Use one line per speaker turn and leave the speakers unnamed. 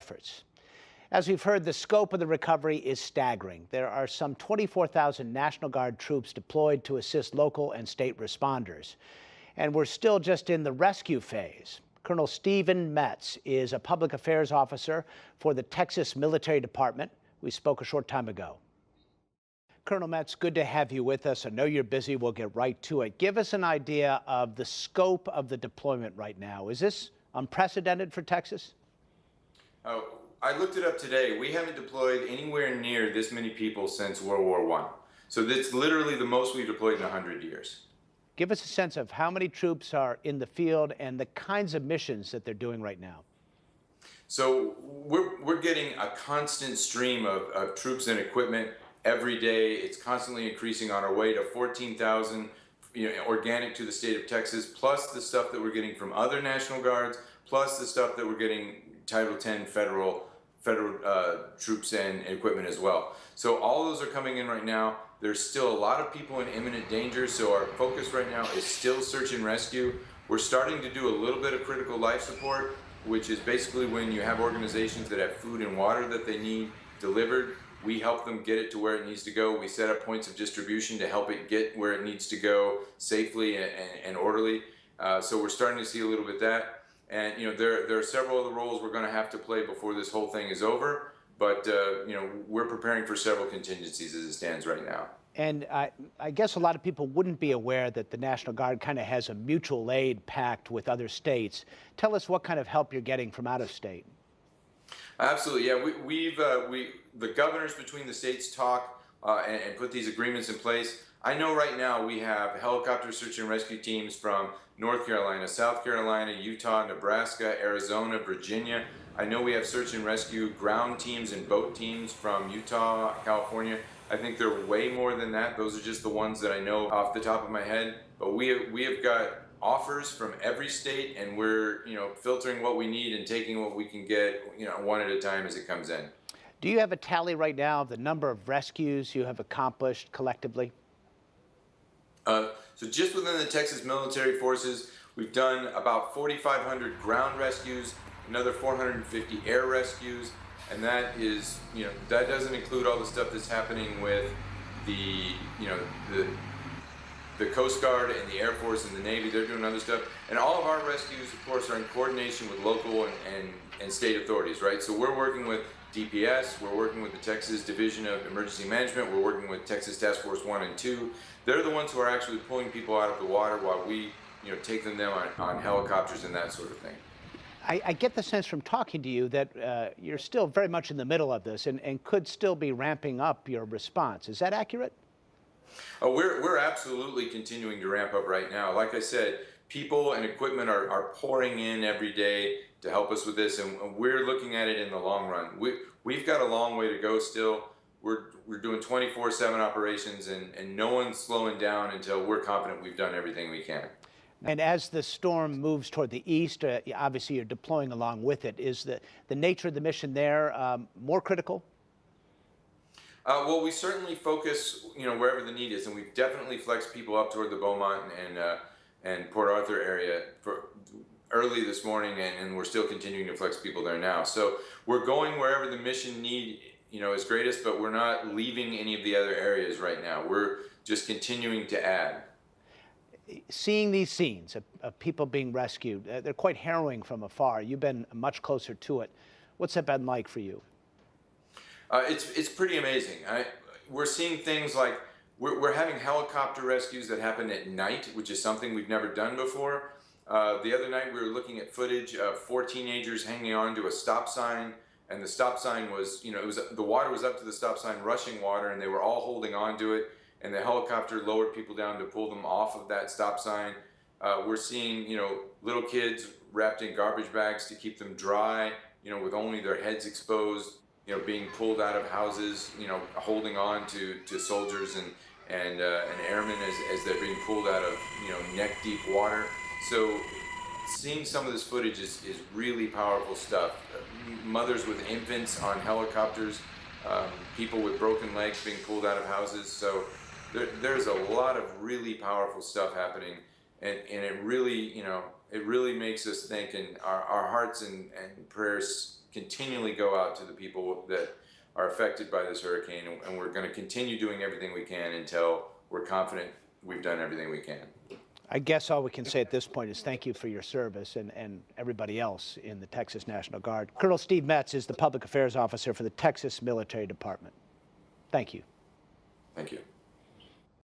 efforts. As we've heard, the scope of the recovery is staggering. There are some 24,000 National Guard troops deployed to assist local and state responders. And we're still just in the rescue phase. Colonel Stephen Metze is a public affairs officer for the Texas Military Department. We spoke a short time ago. Colonel Metze, good to have you with us. I know you're busy. We'll get right to it. Give us an idea of the scope of the deployment right now. Is this unprecedented for Texas?
I looked it up today. We haven't deployed anywhere near this many people since World War I. So that's literally the most we've deployed in 100 years.
Give us a sense of how many troops are in the field and the kinds of missions that they're doing right now.
So we're getting a constant stream of troops and equipment every day. It's constantly increasing, on our way to 14,000 organic to the state of Texas, plus the stuff that we're getting from other National Guards, plus the stuff that we're getting Title 10 federal troops and equipment as well. So all those are coming in right now. There's still a lot of people in imminent danger, so our focus right now is still search and rescue. We're starting to do a little bit of critical life support, which is basically when you have organizations that have food and water that they need delivered. We help them get it to where it needs to go. We set up points of distribution to help it get where it needs to go safely and orderly. So we're starting to see a little bit of that. And there are several of the roles we're going to have to play before this whole thing is over. But we're preparing for several contingencies as it stands right now.
And I guess a lot of people wouldn't be aware that the National Guard kind of has a mutual aid pact with other states. Tell us what kind of help you're getting from out of state.
Absolutely, yeah. The governors between the states talk and put these agreements in place. I know right now we have helicopter search and rescue teams from North Carolina, South Carolina, Utah, Nebraska, Arizona, Virginia. I know we have search and rescue ground teams and boat teams from Utah, California. I think there are way more than that. Those are just the ones that I know off the top of my head. But we have got offers from every state, and we're filtering what we need and taking what we can get one at a time as it comes in.
Do you have a tally right now of the number of rescues you have accomplished collectively?
So just within the Texas military forces, we've done about 4,500 ground rescues, another 450 air rescues, and that is, that doesn't include all the stuff that's happening with the Coast Guard and the Air Force and the Navy. They're doing other stuff. And all of our rescues, of course, are in coordination with local and state authorities, right? So we're working with DPS, we're working with the Texas Division of Emergency Management, we're working with Texas Task Force 1 and 2. They're the ones who are actually pulling people out of the water while we take them on helicopters and that sort of thing.
I get the sense from talking to you that you're still very much in the middle of this and could still be ramping up your response. Is that accurate?
Oh, we're absolutely continuing to ramp up right now. Like I said, people and equipment are pouring in every day to help us with this, and we're looking at it in the long run. We've got a long way to go still. We're doing 24/7 operations, and no one's slowing down until we're confident we've done everything we can.
And as the storm moves toward the east, obviously you're deploying along with it. Is the nature of the mission there more critical?
Well, we certainly focus, wherever the need is, and we've definitely flexed people up toward the Beaumont and Port Arthur area for early this morning, and we're still continuing to flex people there now. So we're going wherever the mission need, is greatest, but we're not leaving any of the other areas right now. We're just continuing to add.
Seeing these scenes of people being rescued, they're quite harrowing from afar. You've been much closer to it. What's that been like for you?
It's pretty amazing. We're seeing things like we're having helicopter rescues that happen at night, which is something we've never done before. The other night we were looking at footage of 4 teenagers hanging on to a stop sign, and the stop sign was, the water was up to the stop sign, rushing water, and they were all holding on to it, and the helicopter lowered people down to pull them off of that stop sign. We're seeing, little kids wrapped in garbage bags to keep them dry, with only their heads exposed, being pulled out of houses, holding on to soldiers and airmen as they're being pulled out of, neck-deep water. So seeing some of this footage is really powerful stuff. Mothers with infants on helicopters, people with broken legs being pulled out of houses. So there's a lot of really powerful stuff happening, and it really, it really makes us think, and our hearts and prayers continually go out to the people that are affected by this hurricane, and we're going to continue doing everything we can until we're confident we've done everything we can.
I guess all we can say at this point is thank you for your service and everybody else in the Texas National Guard. Colonel Steve Metze is the Public Affairs Officer for the Texas Military Department. Thank you.
Thank you.